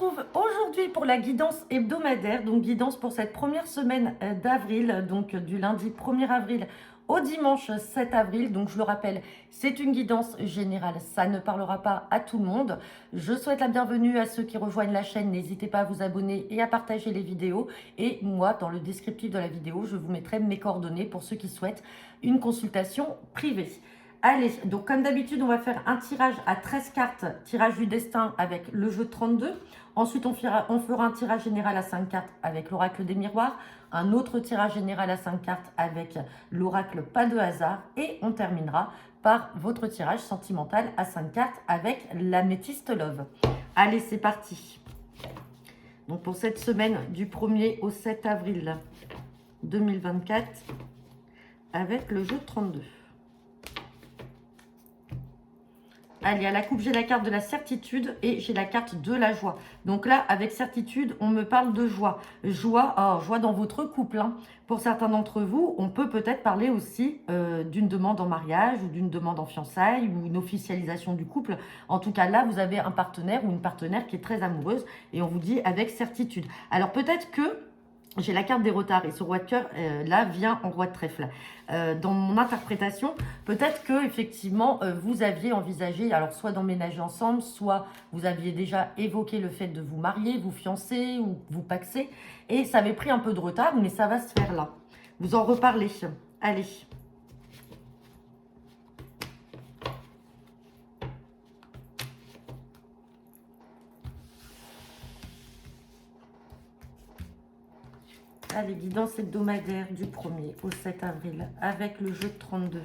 retrouve aujourd'hui pour la guidance hebdomadaire, donc guidance pour cette première semaine d'avril, donc du lundi 1er avril au dimanche 7 avril. Donc je le rappelle, c'est une guidance générale, ça ne parlera pas à tout le monde. Je souhaite la bienvenue à ceux qui rejoignent la chaîne, n'hésitez pas à vous abonner et à partager les vidéos. Et moi, dans le descriptif de la vidéo, je vous mettrai mes coordonnées pour ceux qui souhaitent une consultation privée. Allez, donc comme d'habitude, on va faire un tirage à 13 cartes, tirage du destin avec le jeu de 32. Ensuite, on fera un tirage général à 5 cartes avec l'oracle des miroirs, un autre tirage général à 5 cartes avec l'oracle pas de hasard et on terminera par votre tirage sentimental à 5 cartes avec l'améthyste love. Allez, c'est parti. Donc pour cette semaine du 1er au 7 avril 2024 avec le jeu de 32. Allez, à la coupe, j'ai la carte de la certitude et j'ai la carte de la joie. Donc là, avec certitude, on me parle de joie. Joie, joie dans votre couple. Hein. Pour certains d'entre vous, on peut peut-être parler aussi d'une demande en mariage ou d'une demande en fiançailles ou une officialisation du couple. En tout cas, là, vous avez un partenaire ou une partenaire qui est très amoureuse et on vous dit avec certitude. Alors peut-être que j'ai la carte des retards et ce roi de cœur là vient en roi de trèfle. Dans mon interprétation, peut-être que effectivement vous aviez envisagé, alors soit d'emménager ensemble, soit vous aviez déjà évoqué le fait de vous marier, vous fiancer ou vous paxer, et ça avait pris un peu de retard, mais ça va se faire là. Vous en reparlez. Allez. Allez, guidance hebdomadaire du 1er au 7 avril avec le jeu de 32.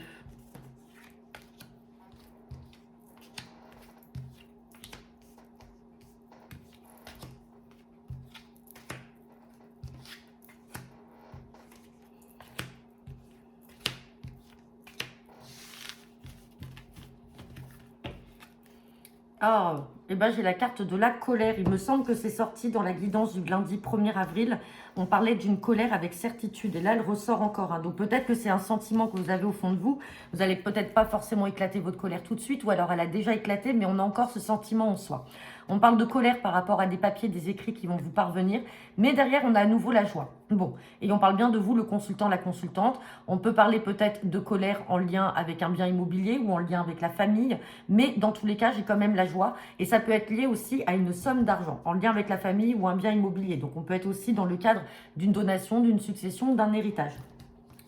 Ah, et ben j'ai la carte de la colère. Il me semble que c'est sorti dans la guidance du lundi 1er avril. On parlait d'une colère avec certitude. Et là, elle ressort encore. Hein. Donc peut-être que c'est un sentiment que vous avez au fond de vous. Vous n'allez peut-être pas forcément éclater votre colère tout de suite. Ou alors elle a déjà éclaté, mais on a encore ce sentiment en soi. On parle de colère par rapport à des papiers, des écrits qui vont vous parvenir. Mais derrière, on a à nouveau la joie. Bon, et on parle bien de vous, le consultant, la consultante. On peut parler peut-être de colère en lien avec un bien immobilier ou en lien avec la famille. Mais dans tous les cas, j'ai quand même la joie. Et ça peut être lié aussi à une somme d'argent en lien avec la famille ou un bien immobilier. Donc on peut être aussi dans le cadre d'une donation, d'une succession, d'un héritage.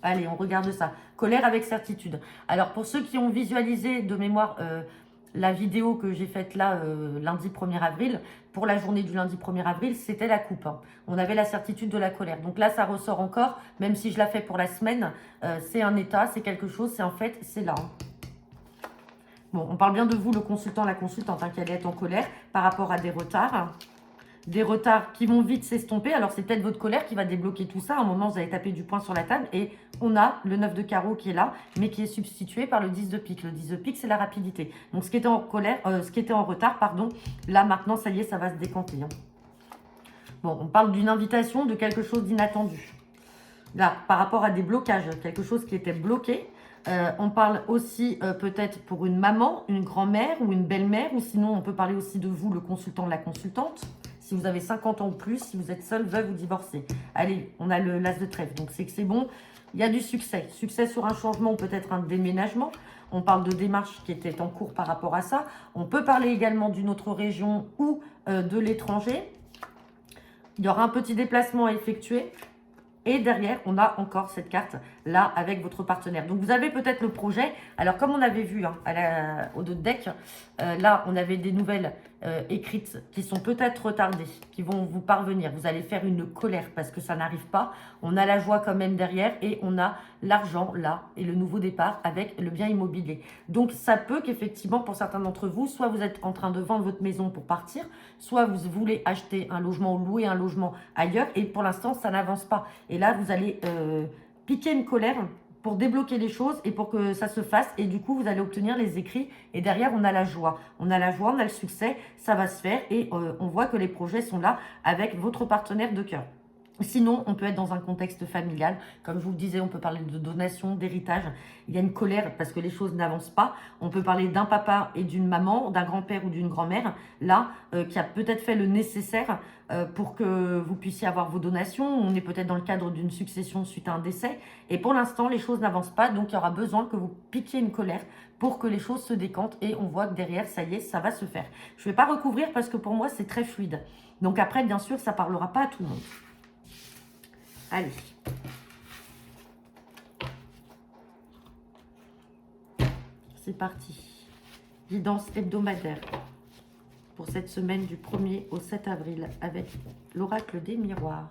Allez, on regarde ça. Colère avec certitude. Alors pour ceux qui ont visualisé de mémoire la vidéo que j'ai faite là lundi 1er avril, pour la journée du lundi 1er avril, c'était la coupe. Hein. On avait la certitude de la colère. Donc là, ça ressort encore, même si je la fais pour la semaine. C'est un état, c'est quelque chose, c'est en fait, c'est là. Hein. Bon, on parle bien de vous, le consultant, la consultante, hein, qui allait être en colère par rapport à des retards. Des retards qui vont vite s'estomper. Alors, c'est peut-être votre colère qui va débloquer tout ça. À un moment, vous allez taper du poing sur la table et on a le 9 de carreau qui est là, mais qui est substitué par le 10 de pique. Le 10 de pique, c'est la rapidité. Donc, ce qui était en colère, ce qui était en retard, pardon, là, maintenant, ça y est, ça va se décanter. Hein. Bon, on parle d'une invitation, de quelque chose d'inattendu. Là, par rapport à des blocages, quelque chose qui était bloqué. On parle aussi peut-être pour une maman, une grand-mère ou une belle-mère, ou sinon on peut parler aussi de vous, le consultant, la consultante. Si vous avez 50 ans ou plus, si vous êtes seul, veuve ou divorcé. Allez, on a le l'as de trèfle, donc c'est que c'est bon. Il y a du succès. Succès sur un changement ou peut-être un déménagement. On parle de démarches qui étaient en cours par rapport à ça. On peut parler également d'une autre région ou de l'étranger. Il y aura un petit déplacement à effectuer. Et derrière, on a encore cette carte-là avec votre partenaire. Donc, vous avez peut-être le projet. Alors, comme on avait vu hein, au dos de deck, là, on avait des nouvelles écrites qui sont peut-être retardées, qui vont vous parvenir. Vous allez faire une colère parce que ça n'arrive pas. On a la joie quand même derrière et on a l'argent là et le nouveau départ avec le bien immobilier. Donc, ça peut qu'effectivement, pour certains d'entre vous, soit vous êtes en train de vendre votre maison pour partir, soit vous voulez acheter un logement ou louer un logement ailleurs et pour l'instant, ça n'avance pas. Et là, vous allez piquer une colère pour débloquer les choses et pour que ça se fasse. Et du coup, vous allez obtenir les écrits. Et derrière, on a la joie. On a la joie, on a le succès. Ça va se faire. Et on voit que les projets sont là avec votre partenaire de cœur. Sinon, on peut être dans un contexte familial. Comme je vous le disais, on peut parler de donation, d'héritage. Il y a une colère parce que les choses n'avancent pas. On peut parler d'un papa et d'une maman, d'un grand-père ou d'une grand-mère, là, qui a peut-être fait le nécessaire pour que vous puissiez avoir vos donations. On est peut-être dans le cadre d'une succession suite à un décès. Et pour l'instant, les choses n'avancent pas. Donc, il y aura besoin que vous piquiez une colère pour que les choses se décantent. Et on voit que derrière, ça y est, ça va se faire. Je ne vais pas recouvrir parce que pour moi, c'est très fluide. Donc après, bien sûr, ça ne parlera pas à tout le monde. Allez. C'est parti. Guidance hebdomadaire pour cette semaine du 1er au 7 avril avec l'oracle des miroirs.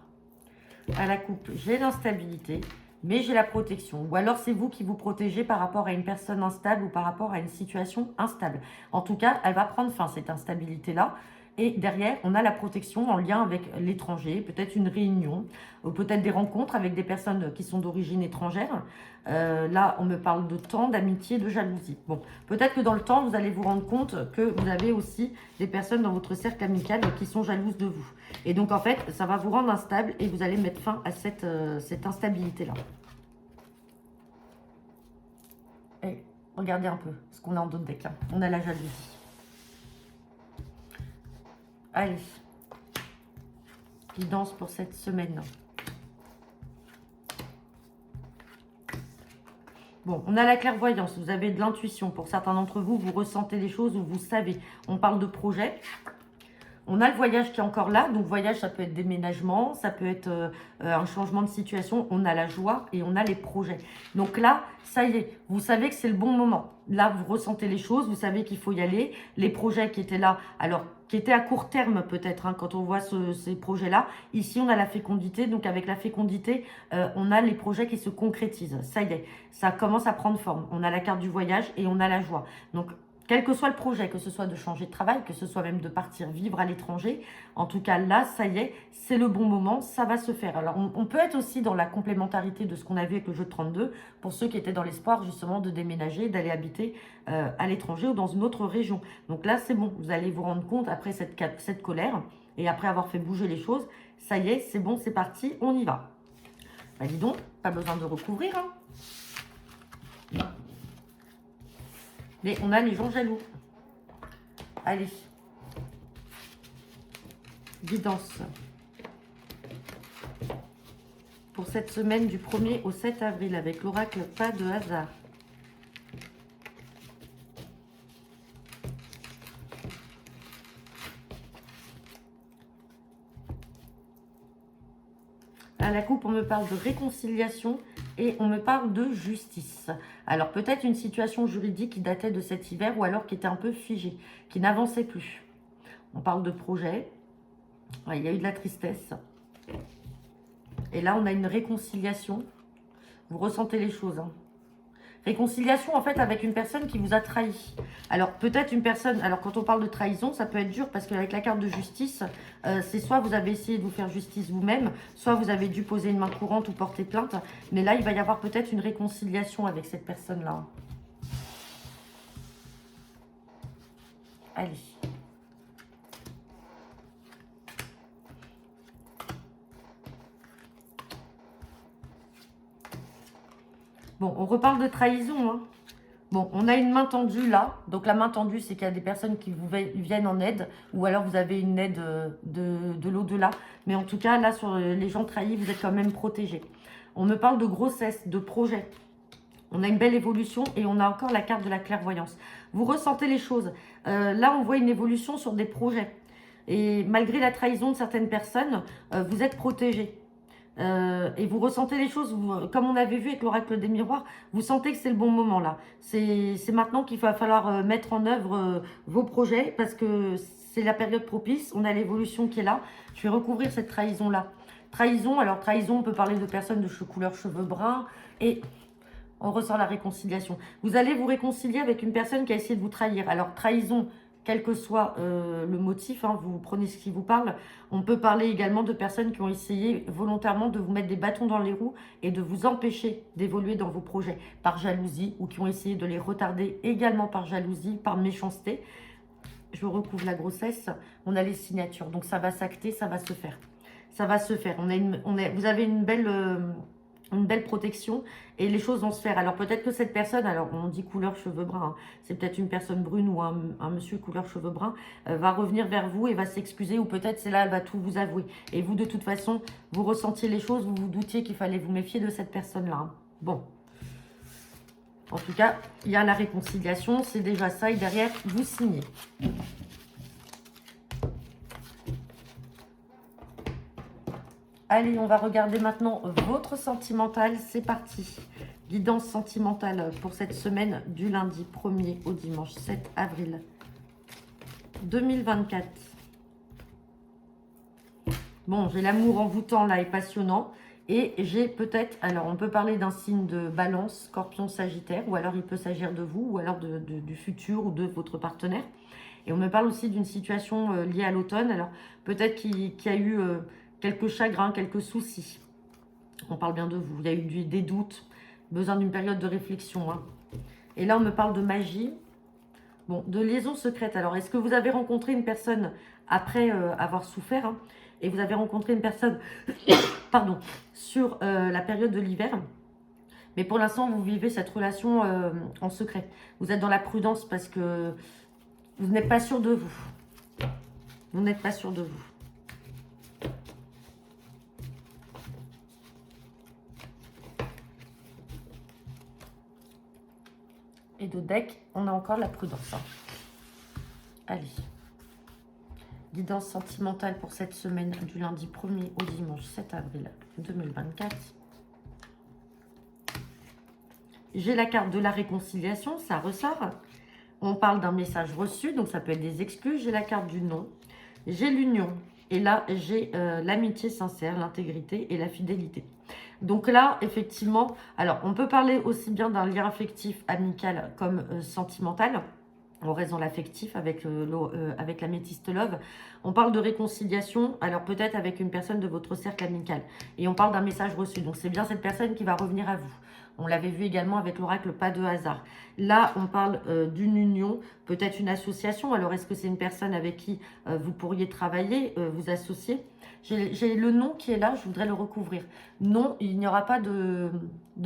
À la coupe, j'ai l'instabilité, mais j'ai la protection. Ou alors c'est vous qui vous protégez par rapport à une personne instable ou par rapport à une situation instable. En tout cas, elle va prendre fin, cette instabilité-là. Et derrière, on a la protection en lien avec l'étranger, peut-être une réunion, ou peut-être des rencontres avec des personnes qui sont d'origine étrangère. Là, on me parle de temps, d'amitié, de jalousie. Bon, peut-être que dans le temps, vous allez vous rendre compte que vous avez aussi des personnes dans votre cercle amical qui sont jalouses de vous. Et donc, en fait, ça va vous rendre instable et vous allez mettre fin à cette instabilité-là. Et regardez un peu ce qu'on a en d'autres decks. Hein. On a la jalousie. Allez, guidance pour cette semaine. Bon, on a la clairvoyance, vous avez de l'intuition. Pour certains d'entre vous, vous ressentez les choses ou vous savez. On parle de projet. On a le voyage qui est encore là. Donc, voyage, ça peut être déménagement, ça peut être un changement de situation. On a la joie et on a les projets. Donc là, ça y est, vous savez que c'est le bon moment. Là, vous ressentez les choses, vous savez qu'il faut y aller. Les projets qui étaient là, alors, qui étaient à court terme peut-être, hein, quand on voit ces projets-là. Ici, on a la fécondité. Donc, avec la fécondité, on a les projets qui se concrétisent. Ça y est, ça commence à prendre forme. On a la carte du voyage et on a la joie. Donc, quel que soit le projet, que ce soit de changer de travail, que ce soit même de partir vivre à l'étranger, en tout cas là, ça y est, c'est le bon moment, ça va se faire. Alors on peut être aussi dans la complémentarité de ce qu'on a vu avec le jeu de 32, pour ceux qui étaient dans l'espoir justement de déménager, d'aller habiter à l'étranger ou dans une autre région. Donc là, c'est bon, vous allez vous rendre compte après cette colère, et après avoir fait bouger les choses, ça y est, c'est bon, c'est parti, on y va. Bah dis donc, pas besoin de recouvrir, hein. Mais on a les gens jaloux. Allez. Guidance. Pour cette semaine du 1er au 7 avril avec l'oracle pas de hasard. À la coupe, on me parle de réconciliation et on me parle de justice. Alors peut-être une situation juridique qui datait de cet hiver ou alors qui était un peu figée, qui n'avançait plus. On parle de projet. Ouais, il y a eu de la tristesse. Et là, on a une réconciliation. Vous ressentez les choses, hein. Réconciliation, en fait, avec une personne qui vous a trahi. Alors, peut-être une personne... Alors, quand on parle de trahison, ça peut être dur parce qu'avec la carte de justice, c'est soit vous avez essayé de vous faire justice vous-même, soit vous avez dû poser une main courante ou porter plainte. Mais là, il va y avoir peut-être une réconciliation avec cette personne-là. Allez. Bon, on reparle de trahison, hein. Bon, on a une main tendue là. Donc la main tendue, c'est qu'il y a des personnes qui vous viennent en aide. Ou alors vous avez une aide de l'au-delà. Mais en tout cas, là, sur les gens trahis, vous êtes quand même protégés. On me parle de grossesse, de projet. On a une belle évolution et on a encore la carte de la clairvoyance. Vous ressentez les choses. Là, on voit une évolution sur des projets. Et malgré la trahison de certaines personnes, vous êtes protégés. Et vous ressentez les choses, comme on avait vu avec l'oracle des miroirs, vous sentez que c'est le bon moment là. C'est maintenant qu'il va falloir mettre en œuvre vos projets parce que c'est la période propice, on a l'évolution qui est là. Je vais recouvrir cette trahison là. Trahison, alors trahison, on peut parler de personnes de couleur cheveux bruns et on ressent la réconciliation. Vous allez vous réconcilier avec une personne qui a essayé de vous trahir. Alors trahison, quel que soit le motif, hein, vous prenez ce qui vous parle. On peut parler également de personnes qui ont essayé volontairement de vous mettre des bâtons dans les roues et de vous empêcher d'évoluer dans vos projets par jalousie ou qui ont essayé de les retarder également par jalousie, par méchanceté. Je recouvre la grossesse, on a les signatures, donc ça va s'acter, ça va se faire. ça va se faire. Vous avez une belle protection et les choses vont se faire. Alors peut-être que cette personne, alors on dit couleur cheveux bruns, hein, c'est peut-être une personne brune ou un monsieur couleur cheveux bruns, va revenir vers vous et va s'excuser, ou peut-être c'est là, elle va tout vous avouer. Et vous, de toute façon, vous ressentiez les choses, vous vous doutiez qu'il fallait vous méfier de cette personne-là. Hein. Bon. En tout cas, il y a la réconciliation, c'est déjà ça, et derrière, vous signez. Allez, on va regarder maintenant votre sentimental. C'est parti. Guidance sentimentale pour cette semaine du lundi 1er au dimanche 7 avril 2024. Bon, j'ai l'amour envoûtant là et passionnant. Et j'ai peut-être, alors on peut parler d'un signe de balance, scorpion, sagittaire, ou alors il peut s'agir de vous, ou alors du futur ou de votre partenaire. Et on me parle aussi d'une situation liée à l'automne. Alors peut-être qu'il y a eu quelques chagrins, quelques soucis. On parle bien de vous. Il y a eu des doutes, besoin d'une période de réflexion. Hein. Et là, on me parle de magie. Bon, de liaison secrète. Alors, est-ce que vous avez rencontré une personne après avoir souffert hein, et vous avez rencontré une personne pardon, sur la période de l'hiver. Mais pour l'instant, vous vivez cette relation en secret. Vous êtes dans la prudence parce que vous n'êtes pas sûr de vous. Vous n'êtes pas sûr de vous. Et de deck, on a encore la prudence. Hein. Allez. Guidance sentimentale pour cette semaine du lundi 1er au dimanche 7 avril 2024. J'ai la carte de la réconciliation, ça ressort. On parle d'un message reçu, donc ça peut être des excuses. J'ai la carte du non. J'ai l'union. Et là, j'ai l'amitié sincère, l'intégrité et la fidélité. Donc là, effectivement, alors on peut parler aussi bien d'un lien affectif, amical comme sentimental. On reste dans l'affectif avec l'améthyste love. On parle de réconciliation, alors peut-être avec une personne de votre cercle amical. Et on parle d'un message reçu. Donc c'est bien cette personne qui va revenir à vous. On l'avait vu également avec l'oracle pas de hasard. Là, on parle d'une union, peut-être une association. Alors est-ce que c'est une personne avec qui vous pourriez travailler, vous associer? J'ai le nom qui est là, je voudrais le recouvrir. Non, il n'y aura pas de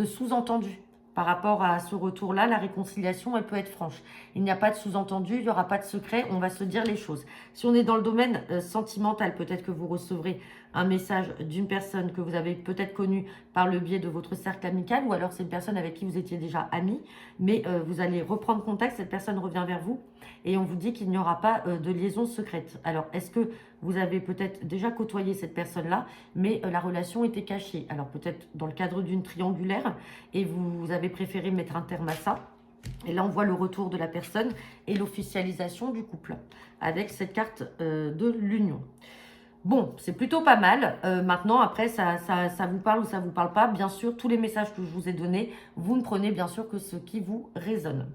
sous-entendu. Par rapport à ce retour-là, la réconciliation, elle peut être franche. Il n'y a pas de sous-entendu, il n'y aura pas de secret, on va se dire les choses. Si on est dans le domaine sentimental, peut-être que vous recevrez un message d'une personne que vous avez peut-être connue par le biais de votre cercle amical, ou alors c'est une personne avec qui vous étiez déjà amis, mais vous allez reprendre contact, cette personne revient vers vous, et on vous dit qu'il n'y aura pas de liaison secrète. Alors, est-ce que vous avez peut-être déjà côtoyé cette personne-là, mais la relation était cachée? Alors, peut-être dans le cadre d'une triangulaire, et vous avez préféré mettre un terme à ça. Et là, on voit le retour de la personne et l'officialisation du couple, avec cette carte de l'union. Bon, c'est plutôt pas mal. Maintenant, après, ça vous parle ou ça vous parle pas. Bien sûr, tous les messages que je vous ai donnés, vous ne prenez bien sûr que ce qui vous résonne.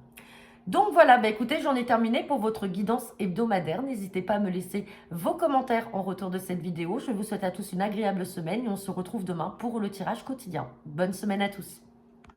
Donc voilà, bah écoutez, j'en ai terminé pour votre guidance hebdomadaire. N'hésitez pas à me laisser vos commentaires en retour de cette vidéo. Je vous souhaite à tous une agréable semaine et on se retrouve demain pour le tirage quotidien. Bonne semaine à tous.